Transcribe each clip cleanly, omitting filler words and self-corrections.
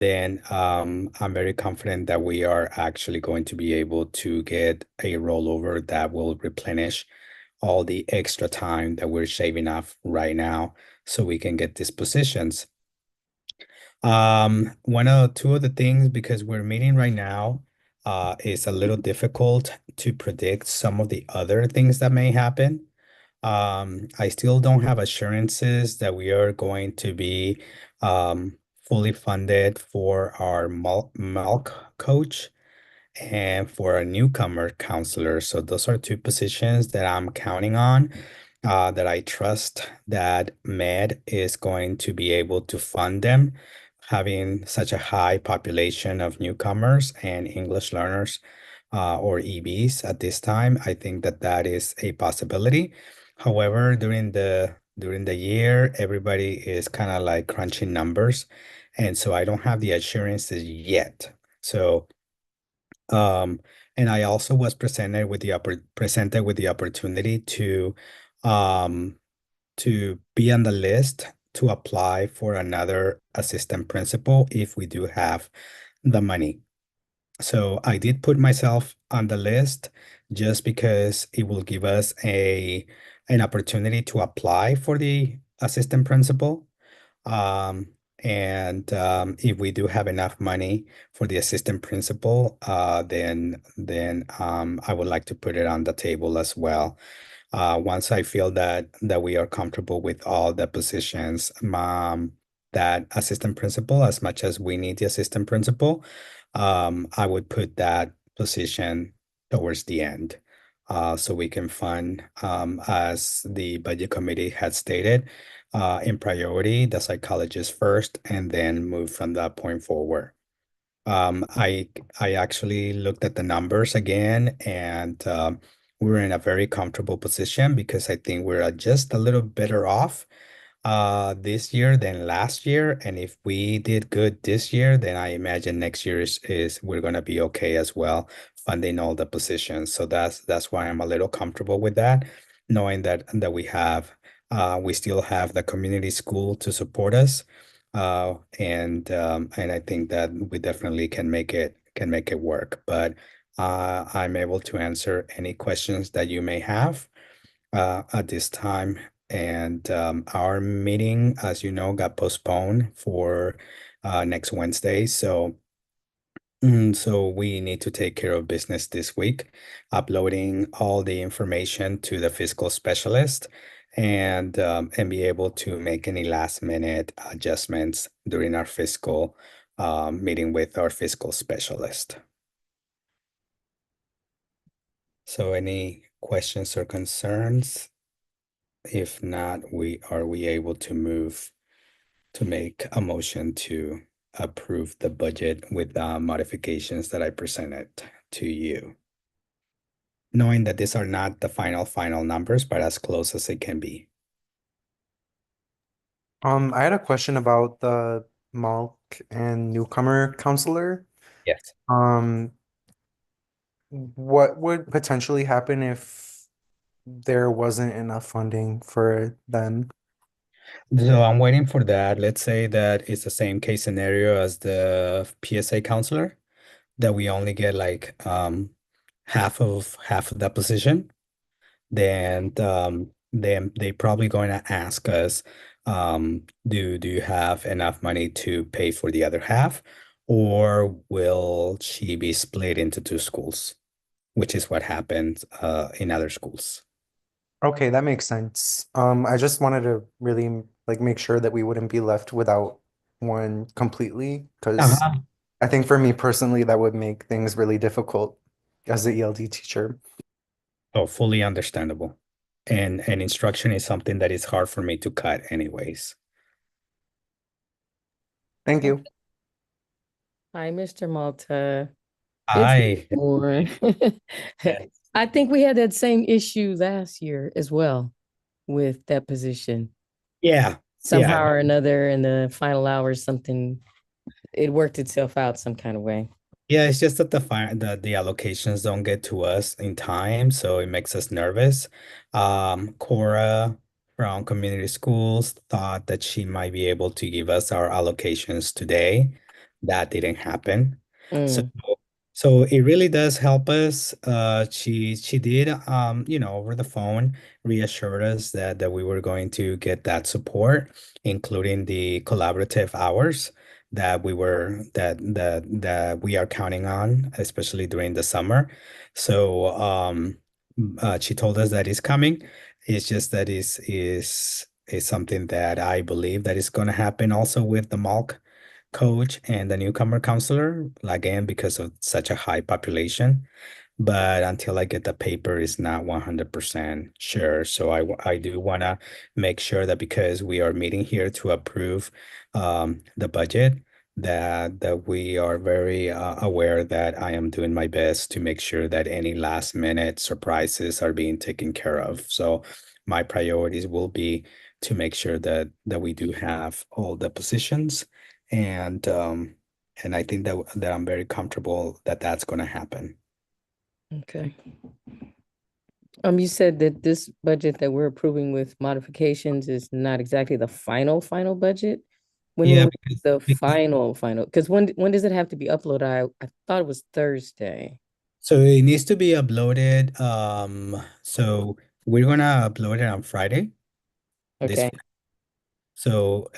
then I'm very confident that we are actually going to be able to get a rollover that will replenish all the extra time that we're shaving off right now so we can get these positions. One or two of the things, because we're meeting right now, is a little difficult to predict some of the other things that may happen. I still don't have assurances that we are going to be fully funded for our milk coach and for a newcomer counselor. So those are two positions that I'm counting on, that I trust that Med is going to be able to fund them, having such a high population of newcomers and English learners, or EBs at this time. I think that that is a possibility. However, during the year, everybody is kind of like crunching numbers, and so I don't have the assurances yet. So um, and I also was presented with the opportunity um, to be on the list to apply for another assistant principal if we do have the money. So I did put myself on the list just because it will give us an opportunity to apply for the assistant principal. Um, and if we do have enough money for the assistant principal, then I would like to put it on the table as well. Once I feel that we are comfortable with all the positions, that assistant principal, as much as we need the assistant principal, I would put that position towards the end, so we can fund, as the budget committee had stated, in priority, the psychologist first, and then move from that point forward. I actually looked at the numbers again, and we're in a very comfortable position because I think we're just a little better off this year than last year. And if we did good this year, then I imagine next year is we're gonna be okay as well, funding all the positions. So that's why I'm a little comfortable with that, knowing that we still have the community school to support us. And I think that we definitely can make it work. But I'm able to answer any questions that you may have at this time. And our meeting, as you know, got postponed for next Wednesday. So we need to take care of business this week, uploading all the information to the fiscal specialist, and be able to make any last minute adjustments during our fiscal meeting with our fiscal specialist. So any questions or concerns? If not, we able to move to make a motion to approve the budget with the modifications that I presented to you, knowing that these are not the final numbers, but as close as it can be. I had a question about the Malk and newcomer counselor. Yes. Um, what would potentially happen if there wasn't enough funding for them? So I'm waiting for that. Let's say that it's the same case scenario as the PSA counselor, that we only get like half of that position. Then they probably going to ask us, do you have enough money to pay for the other half, or will she be split into two schools, which is what happens in other schools. Okay, that makes sense. I just wanted to really like make sure that we wouldn't be left without one completely, because Uh-huh. I think for me personally, that would make things really difficult as the ELD teacher. Oh, fully understandable. And instruction is something that is hard for me to cut anyways. Thank you. Hi, Mr. Malta. It's I boring. Yes. I think we had that same issue last year as well with that position. Yeah, Somehow yeah. or another, in the final hours, something it worked itself out some kind of way. Yeah, it's just that the allocations don't get to us in time, so it makes us nervous. Cora from community schools thought that she might be able to give us our allocations today, that didn't happen. So Mm, so it really does help us. She did over the phone reassured us that we were going to get that support, including the collaborative hours that we are counting on, especially during the summer. So she told us that it's coming. It's just that is something that I believe that is going to happen also with the MALC coach and the newcomer counselor, again, because of such a high population. But until I get the paper, it's not 100% sure. So I do want to make sure that because we are meeting here to approve the budget, that we are very aware that I am doing my best to make sure that any last minute surprises are being taken care of. So my priorities will be to make sure that we do have all the positions and I think that I'm very comfortable that that's going to happen. okay. You said that this budget that we're approving with modifications is not exactly the final budget. When Yeah, will the final? Because when does it have to be uploaded? I thought it was Thursday. so it needs to be uploaded. So we're gonna upload it on Friday. This Okay. So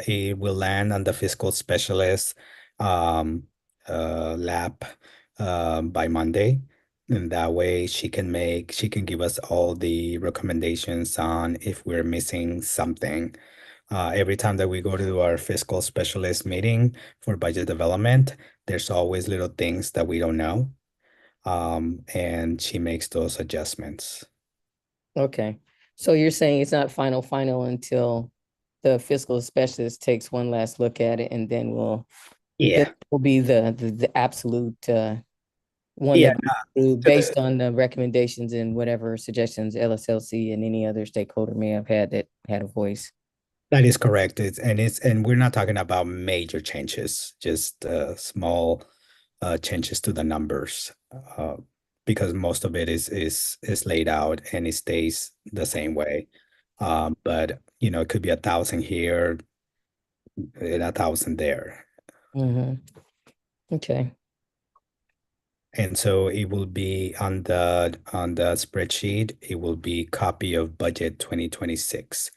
it will land on the fiscal specialist um, lab by Monday. And that way she can give us all the recommendations on if we're missing something. Every time that we go to our fiscal specialist meeting for budget development, there's always little things that we don't know. And she makes those adjustments. Okay. So you're saying it's not final until the fiscal specialist takes one last look at it, and then Yeah. will be the absolute one Yeah. that goes through based on the recommendations and whatever suggestions LSLC and any other stakeholder may have had that had a voice. That is correct. And we're not talking about major changes, just small changes to the numbers, because most of it is laid out and it stays the same way. But it could be 1,000 here and 1,000 there. Mm-hmm. Okay. And so it will be on the spreadsheet, it will be copy of budget 2026.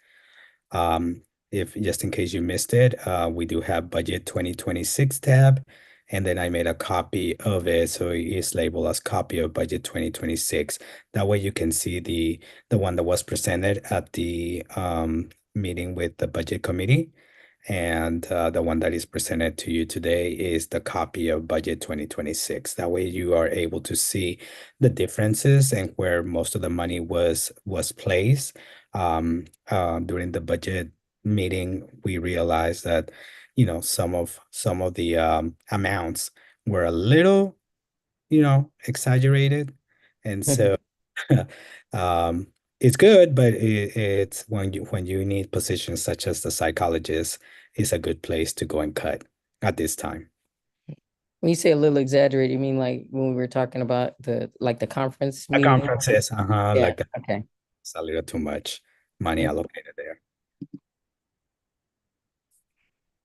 Um, if just in case you missed it, we do have budget 2026 tab, and then I made a copy of it, so it's labeled as copy of budget 2026. That way you can see the one that was presented at the meeting with the budget committee. And the one that is presented to you today is the copy of budget 2026. That way you are able to see the differences and where most of the money was placed. During the budget meeting, we realized that, some of the amounts were a little, exaggerated. And so um, it's good, but it's when you need positions such as the psychologist, is a good place to go and cut at this time. When you say a little exaggerated, you mean like when we were talking about the conference A meeting? conferences, Yeah. like Okay. it's a little too much money allocated there.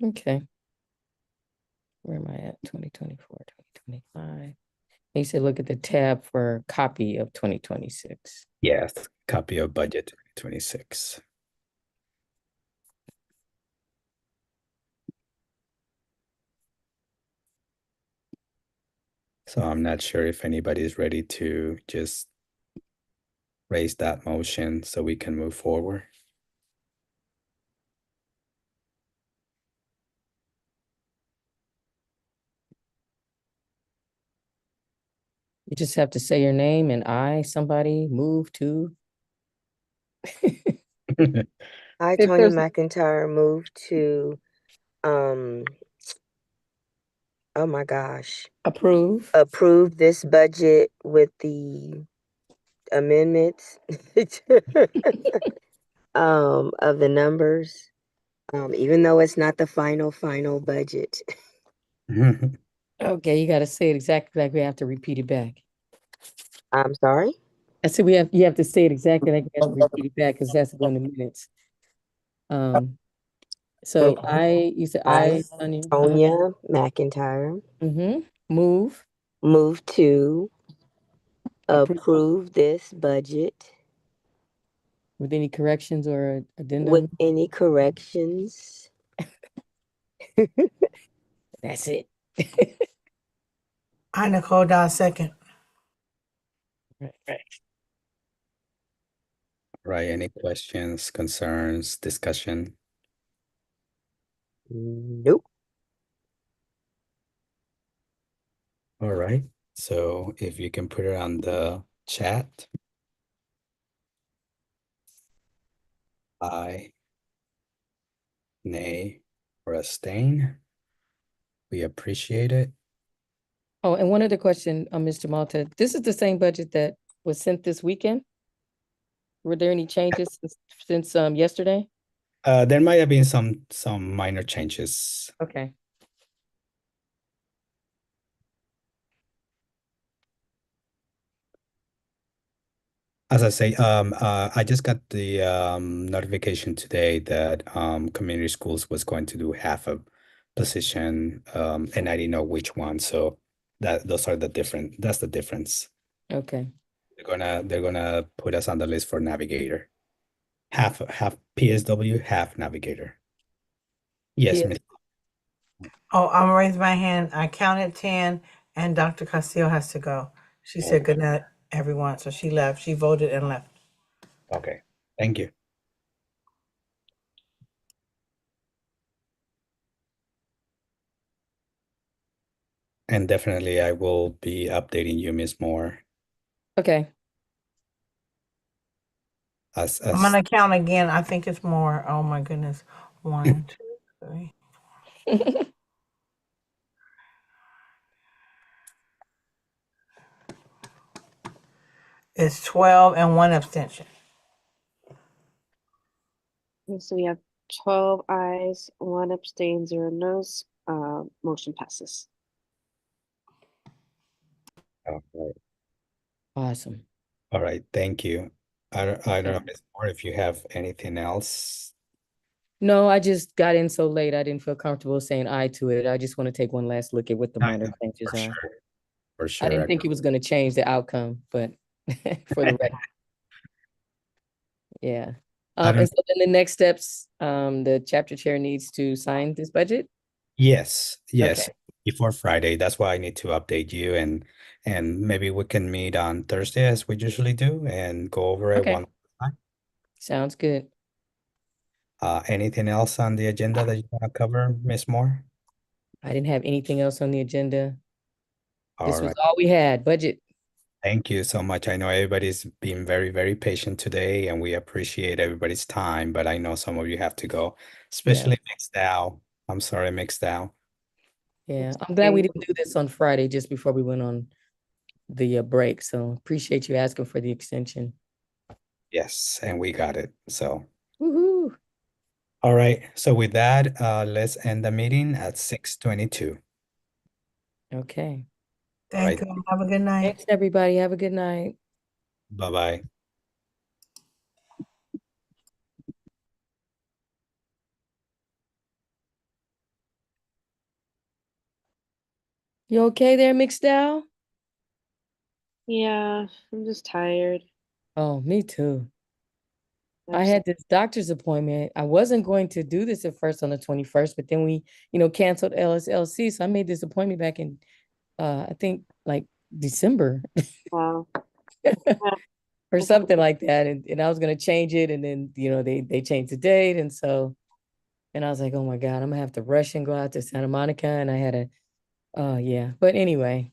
Okay. Where am I at? 2024, 2025. You said look at the tab for copy of 2026. Yes, copy of budget 2026. So I'm not sure if anybody's ready to just raise that motion so we can move forward. You just have to say your name and somebody move to. I, If Tonya there's McIntyre, moved to, um, oh my gosh, approve. approve this budget with the amendments of the numbers, even though it's not the final budget. Okay, you got to say it exactly like we have to repeat it back. I'm sorry. I said you have to say it exactly like we have to repeat it back because that's going to minutes. Um, So Okay. you said I, Sonia. Tonya McIntyre, Move, move to approve approve this budget with any corrections or with addendum. any corrections. That's it. I, Nicole Dot, second. Right. Right, any questions, concerns, discussion? Nope. All right, so if you can put it on the chat. Aye, nay, or abstain. We appreciate it. Oh, and one other question, Mr. Malta. This is the same budget that was sent this weekend? Were there any changes since yesterday? There might have been some minor changes. Okay. As I say, I just got the notification today that community schools was going to do half a position, and I didn't know which one. So those are that's the difference. Okay. They're gonna put us on the list for navigator. Half PSW, half navigator. Yes, Yeah. Miss. Oh, I'm gonna raise my hand. I counted 10 and Dr. Castillo has to go. She said good night, everyone. So she left. She voted and left. Okay. Thank you. And definitely I will be updating you, Miss Moore, Okay. as I'm gonna count again. I think it's more. Oh my goodness. 1, 2, 3. It's 12 and 1 abstention. Okay, so we have 12 ayes, 1 abstain, 0 noes. Motion passes. All right. Awesome. All right, thank you. I don't know, Okay. Miss Moore, if you have anything else. No, I just got in so late. I didn't feel comfortable saying aye to it. I just want to take one last look at what the No, minor no, changes for are. sure. For I sure. didn't think it was going to change the outcome, but for the record, yeah. I And don't, so then the next steps, the chapter chair needs to sign this budget. yes, yes, Okay. before Friday. That's why I need to update you, and maybe we can meet on Thursday as we usually do and go over it Okay. one time. Sounds good. Anything else on the agenda that you want to cover, Miss Moore? I didn't have anything else on the agenda. All This was right. all we had, budget. Thank you so much. I know everybody's been very, very patient today, and we appreciate everybody's time, but I know some of you have to go, Yeah. especially Mixed Dow. I'm sorry, Mixed Dow. Yeah. I'm glad we didn't do this on Friday just before we went on the break. So appreciate you asking for the extension. Yes, and we got it. So, Woohoo. all right. So with that, let's end the meeting at 6:22. Okay. All Thank right. you. Have a good night. Thanks, everybody. Have a good night. Bye-bye. You okay there, McDowell? Yeah, I'm just tired. Oh, me too. I I've had this doctor's appointment. I wasn't going to do this at first on the 21st, but then we, canceled LSLC. So I made this appointment back in I think like December Wow. or something like that. And I was gonna change it, and then they changed the date. And I was like, oh my God, I'm gonna have to rush and go out to Santa Monica. And I had a yeah. But anyway,